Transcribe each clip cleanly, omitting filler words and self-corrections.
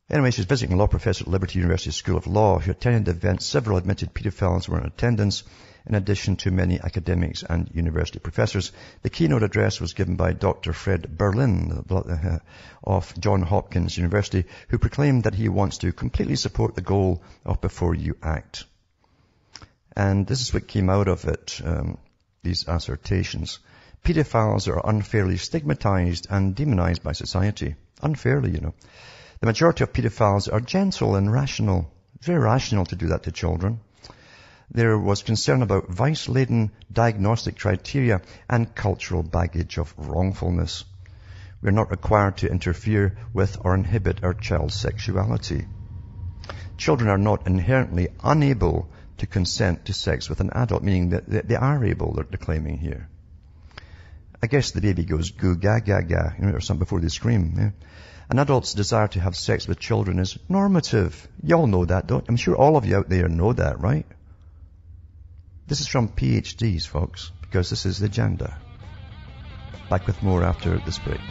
Anyway, she's visiting a law professor at Liberty University School of Law who attended the event. Several admitted pedophiles were in attendance, in addition to many academics and university professors. The keynote address was given by Dr. Fred Berlin of Johns Hopkins University, who proclaimed that he wants to completely support the goal of Before You Act. And this is what came out of it, these assertions. Pedophiles are unfairly stigmatized and demonized by society. Unfairly, The majority of pedophiles are gentle and rational. Very rational to do that to children. There was concern about vice-laden diagnostic criteria and cultural baggage of wrongfulness. We are not required to interfere with or inhibit our child's sexuality. Children are not inherently unable to consent to sex with an adult, meaning that they are able, they're claiming here. I guess the baby goes goo ga ga ga, or something before they scream. Yeah? An adult's desire to have sex with children is normative. You all know that, don't you? I'm sure all of you out there know that, right? This is from PhDs, folks, because this is the agenda. Back with more after this break.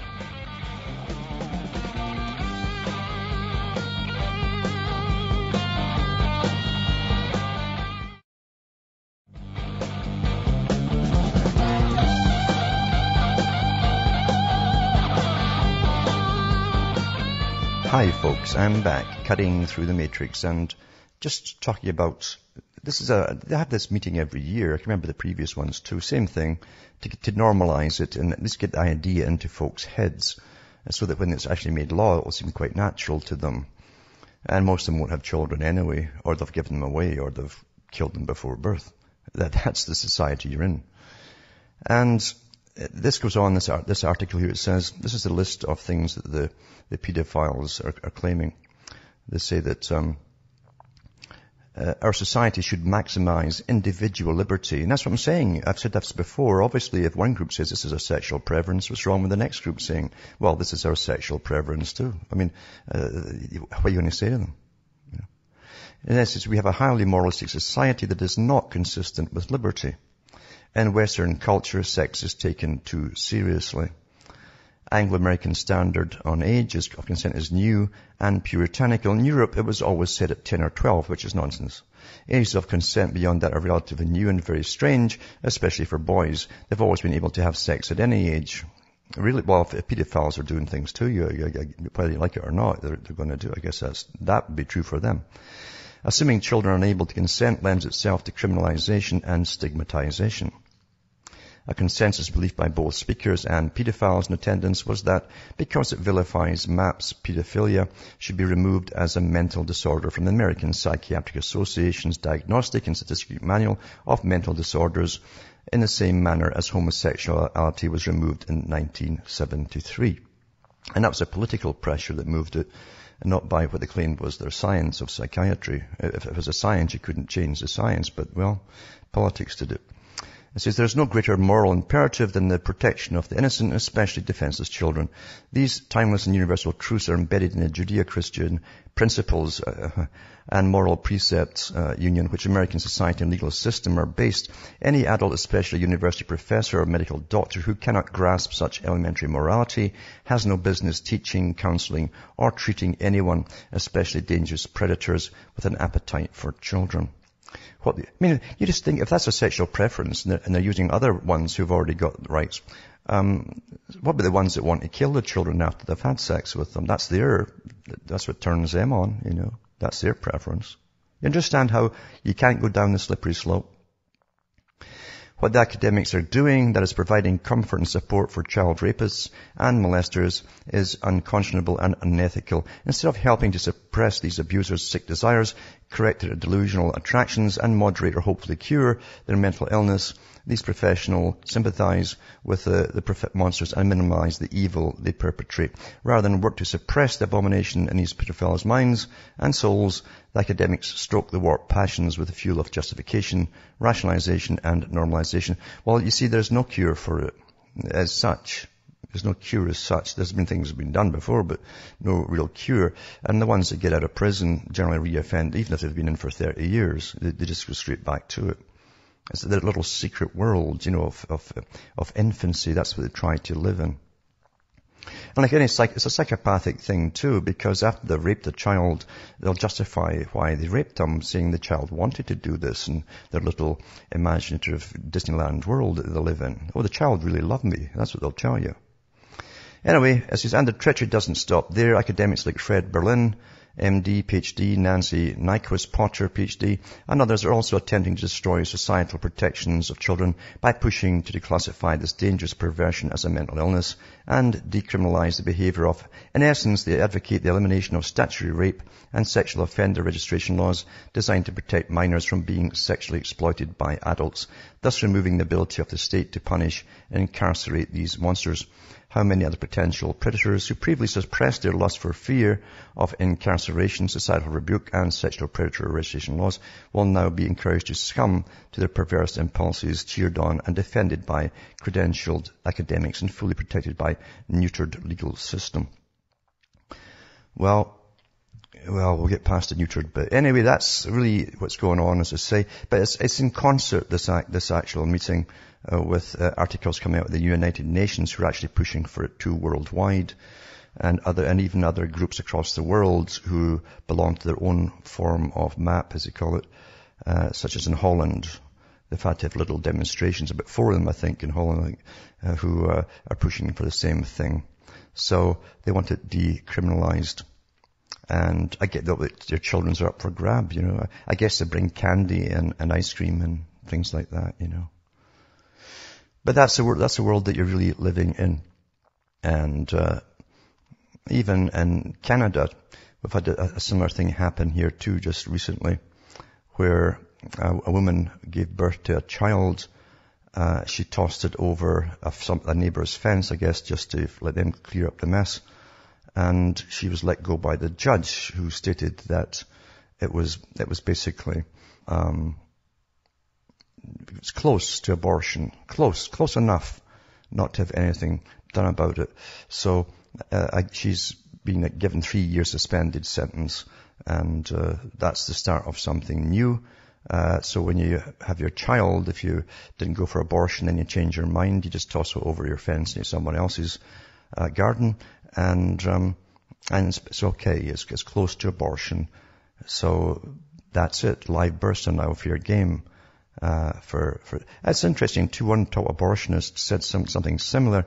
Hi folks, I'm back, cutting through the matrix and just talking about, they have this meeting every year. I can remember the previous ones too. Same thing, to normalize it and at least get the idea into folks' heads so that when it's actually made law, it will seem quite natural to them. And most of them won't have children anyway, or they've given them away, or they've killed them before birth. That's the society you're in. And this goes on, this article here, it says, this is the list of things that the pedophiles are claiming. They say that our society should maximize individual liberty. And that's what I'm saying. I've said that before. Obviously, if one group says this is a sexual preference, what's wrong with the next group saying, well, this is our sexual preference too? I mean, what are you going to say to them? In essence, we have a highly moralistic society that is not consistent with liberty. In Western culture, sex is taken too seriously. Anglo-American standard on age of consent is new and puritanical. In Europe, it was always set at 10 or 12, which is nonsense. Ages of consent beyond that are relatively new and very strange, especially for boys. They've always been able to have sex at any age. Really, well, if pedophiles are doing things to you, whether you like it or not, they're going to do. I guess that would be true for them. Assuming children are unable to consent lends itself to criminalization and stigmatization. A consensus belief by both speakers and pedophiles in attendance was that because it vilifies MAPS pedophilia should be removed as a mental disorder from the American Psychiatric Association's Diagnostic and Statistical Manual of Mental Disorders in the same manner as homosexuality was removed in 1973. And that was a political pressure that moved it, and not by what they claimed was their science of psychiatry. If it was a science, you couldn't change the science, but, well, politics did it. It says there's no greater moral imperative than the protection of the innocent, especially defenseless children. These timeless and universal truths are embedded in the Judeo-Christian principles and moral precepts union, which American society and legal system are based. Any adult, especially a university professor or medical doctor who cannot grasp such elementary morality, has no business teaching, counseling, or treating anyone, especially dangerous predators, with an appetite for children. You just think, if that's a sexual preference and they're using other ones who've already got rights, what about the ones that want to kill the children after they've had sex with them? That's what turns them on, That's their preference. You understand how you can't go down the slippery slope? What the academics are doing, that is providing comfort and support for child rapists and molesters, is unconscionable and unethical. Instead of helping to suppress these abusers' sick desires, correct their delusional attractions, and moderate or hopefully cure their mental illness, these professionals sympathize with the monsters and minimize the evil they perpetrate. Rather than work to suppress the abomination in these pedophiles' minds and souls, the academics stroke the warped passions with the fuel of justification, rationalization, and normalization. Well, you see, there's no cure for it as such. There's no cure as such. There's been things that have been done before, but no real cure. And the ones that get out of prison generally reoffend, even if they've been in for 30 years. They just go straight back to it. It's their little secret world, of infancy. That's what they try to live in. And again, it's a psychopathic thing too, because after they've raped a child, they'll justify why they raped them, saying the child wanted to do this in their little imaginative Disneyland world that they live in. Oh, the child really loved me. That's what they'll tell you. Anyway, it says, and the treachery doesn't stop there. Academics like Fred Berlin, MD, PhD, Nancy Nyquist Potter, PhD, and others are also attempting to destroy societal protections of children by pushing to declassify this dangerous perversion as a mental illness and decriminalize the behavior of. In essence, they advocate the elimination of statutory rape and sexual offender registration laws designed to protect minors from being sexually exploited by adults, thus removing the ability of the state to punish and incarcerate these monsters. How many other potential predators who previously suppressed their lust for fear of incarceration, societal rebuke, and sexual predator registration laws will now be encouraged to succumb to their perverse impulses, cheered on and defended by credentialed academics and fully protected by neutered legal system. Well, we'll get past the neutered bit. Anyway, that's really what's going on, as I say. But it's in concert, this actual meeting, with articles coming out of the United Nations who are actually pushing for it too worldwide, and even other groups across the world who belong to their own form of map, as they call it, such as in Holland. They've had to have little demonstrations, about 4 of them, I think, in Holland, who are pushing for the same thing. So they want it decriminalized. And I get that their children's are up for grab, you know. I guess they bring candy and ice cream and things like that, you know. But that's the world that you're really living in. And even in Canada, we've had a similar thing happen here too just recently, where a woman gave birth to a child. She tossed it over a neighbor's fence, I guess, just to let them clear up the mess. And she was let go by the judge, who stated that it was basically it was close to abortion, close enough not to have anything done about it. So she's been given 3 years suspended sentence, and that's the start of something new. So when you have your child, if you didn't go for abortion, then you change your mind, you just toss it over your fence into someone else's garden, and it's okay. It's close to abortion. So that's it. Live births are now fair game. It's interesting too. One top abortionist said something similar,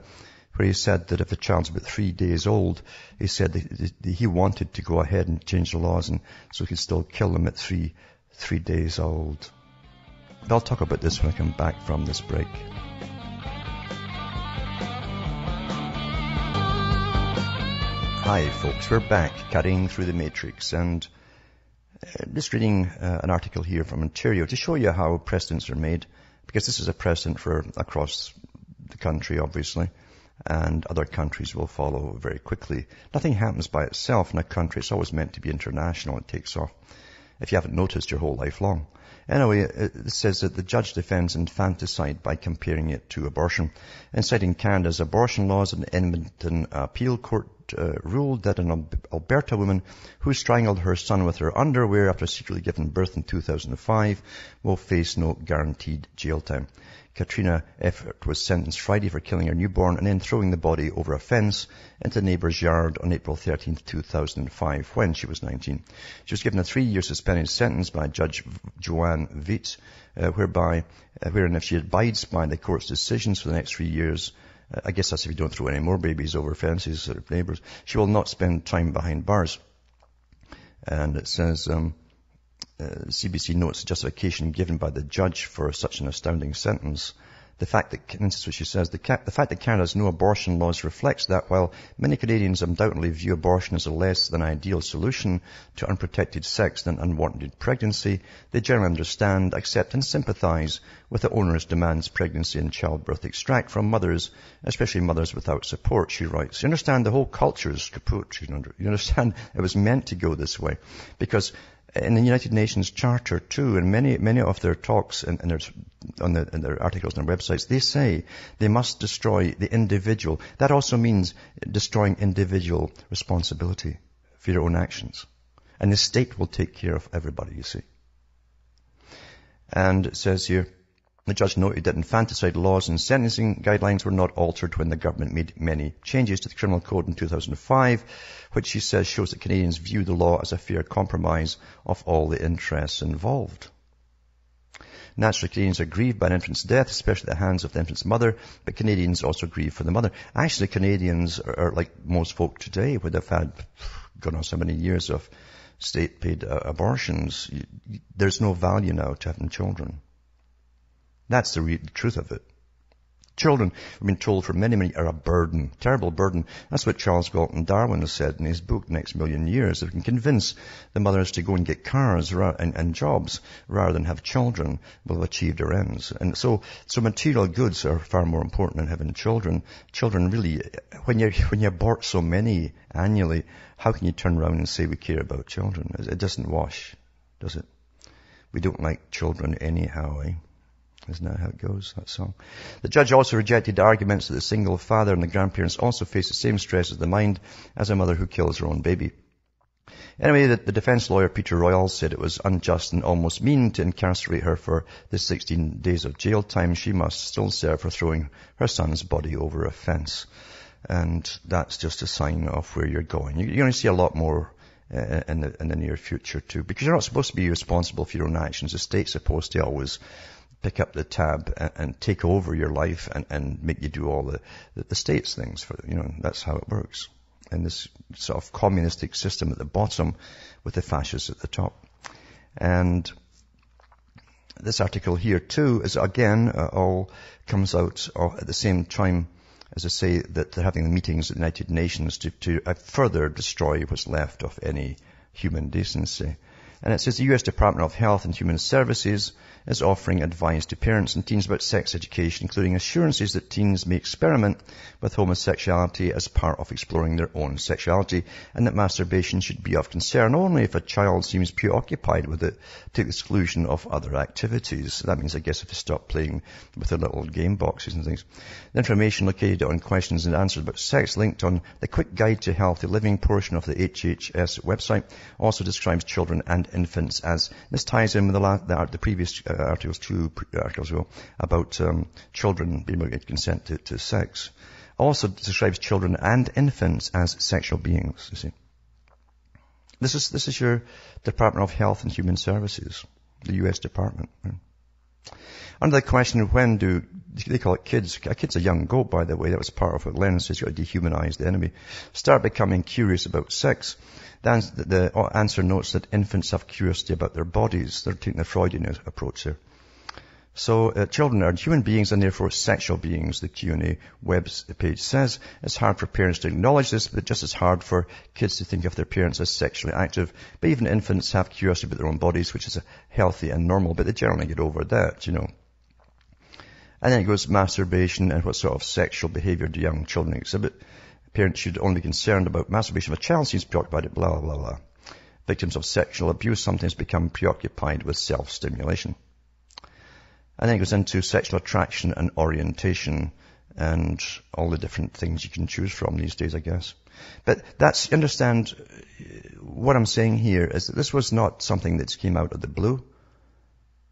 where he said that if the child's about 3 days old, he said that he wanted to go ahead and change the laws, and so he could still kill them at 3 days old. But I'll talk about this when I come back from this break. Hi folks, we're back cutting through the matrix, and just reading an article here from Ontario to show you how precedents are made, because this is a precedent for across the country, obviously, and other countries will follow very quickly. Nothing happens by itself in a country. It's always meant to be international. It takes off, if you haven't noticed, your whole life long. Anyway, it says that the judge defends infanticide by comparing it to abortion. And citing Canada's abortion laws, an Edmonton appeal court ruled that an Alberta woman who strangled her son with her underwear after secretly giving birth in 2005 will face no guaranteed jail time. Katrina Effert was sentenced Friday for killing her newborn and then throwing the body over a fence into a neighbour's yard on April 13, 2005, when she was 19. She was given a 3-year suspended sentence by Judge Joanne Viet, wherein if she abides by the court's decisions for the next 3 years, I guess that's if you don't throw any more babies over fences or neighbours, she will not spend time behind bars. And it says, CBC notes the justification given by the judge for such an astounding sentence. The fact that, and this is what she says, the fact that Canada has no abortion laws reflects that while many Canadians undoubtedly view abortion as a less than ideal solution to unprotected sex and unwanted pregnancy, they generally understand, accept and sympathise with the onerous demands pregnancy and childbirth extract from mothers, especially mothers without support, she writes. You understand the whole culture is kaput. You understand it was meant to go this way, because in the United Nations Charter too, and many of their talks and their articles on their websites, they say they must destroy the individual. That also means destroying individual responsibility for your own actions. And the state will take care of everybody, you see. And it says here, The judge noted that infanticide laws and sentencing guidelines were not altered when the government made many changes to the criminal code in 2005, which she says shows that Canadians view the law as a fair compromise of all the interests involved. Naturally, Canadians are grieved by an infant's death, especially at the hands of the infant's mother, but Canadians also grieve for the mother. Actually, Canadians are like most folk today, where they've had, God knows how many years of state-paid abortions. There's no value now to having children. That's the truth of it. Children, we've been told for many, many, are a burden, terrible burden. That's what Charles Galton Darwin has said in his book, Next Million Years. If we can convince the mothers to go and get cars and jobs rather than have children, we'll have achieved our ends. And so material goods are far more important than having children. Children really, when you abort so many annually, how can you turn around and say we care about children? It doesn't wash, does it? We don't like children anyhow, eh? Isn't that how it goes, that song? The judge also rejected arguments that the single father and the grandparents also face the same stress of the mind as a mother who kills her own baby. Anyway, the defense lawyer, Peter Royal, said it was unjust and almost mean to incarcerate her for the 16 days of jail time she must still serve for throwing her son's body over a fence. And that's just a sign of where you're going. You're going to see a lot more in the near future too, because you're not supposed to be responsible for your own actions. The state's supposed to always pick up the tab and take over your life and make you do all the state's things for, that's how it works. And this sort of communistic system at the bottom with the fascists at the top. And this article here too is again, all comes out at the same time, as I say, that they're having meetings at the United Nations to further destroy what's left of any human decency. And it says the U.S. Department of Health and Human Services is offering advice to parents and teens about sex education, including assurances that teens may experiment with homosexuality as part of exploring their own sexuality, and that masturbation should be of concern only if a child seems preoccupied with it to the exclusion of other activities. That means, I guess, if they stop playing with their little game boxes and things. The information located on questions and answers about sex linked on the Quick Guide to Healthy Living portion of the HHS website also describes children and infants as, this ties in with the previous two articles ago about children being able to get consent to sex. Also describes children and infants as sexual beings, you see. This is your Department of Health and Human Services, the U.S. Department. Under the question of when they call it kids. A kid's a young goat, by the way. That was part of what Lenin says, you've got to dehumanize the enemy. Start becoming curious about sex. The answer notes that infants have curiosity about their bodies. They're taking the Freudian approach here. So children are human beings and therefore sexual beings, the Q&A web page says. It's hard for parents to acknowledge this, but just as hard for kids to think of their parents as sexually active. But even infants have curiosity about their own bodies, which is healthy and normal, but they generally get over that, And then it goes masturbation and what sort of sexual behavior do young children exhibit. Parents should only be concerned about masturbation if a child seems preoccupied, blah, blah, blah. Victims of sexual abuse sometimes become preoccupied with self-stimulation. And then it goes into sexual attraction and orientation and all the different things you can choose from these days, I guess. But understand what I'm saying here is that this was not something that came out of the blue.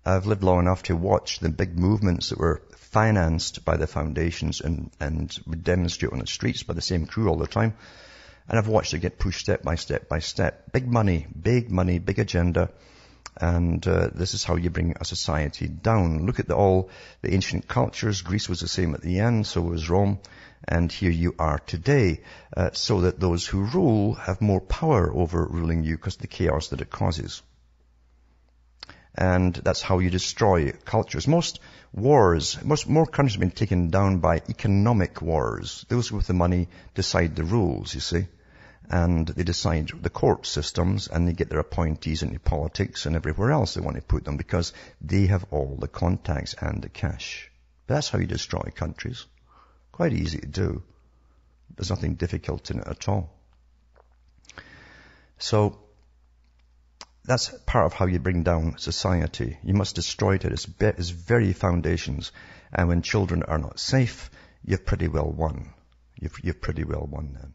I've lived long enough to watch the big movements that were financed by the foundations and would demonstrate on the streets by the same crew all the time. And I've watched it get pushed step by step by step. Big money, big agenda. And this is how you bring a society down. Look at all the ancient cultures. Greece was the same at the end, so was Rome. And here you are today, so that those who rule have more power over ruling you because of the chaos that it causes. And that's how you destroy cultures. More countries have been taken down by economic wars. Those with the money decide the rules, you see. And they decide the court systems and they get their appointees into politics and everywhere else they want to put them because they have all the contacts and the cash. But that's how you destroy countries. Quite easy to do. There's nothing difficult in it at all. So, that's part of how you bring down society. You must destroy it at its very foundations. And when children are not safe, you've pretty well won. You've pretty well won then.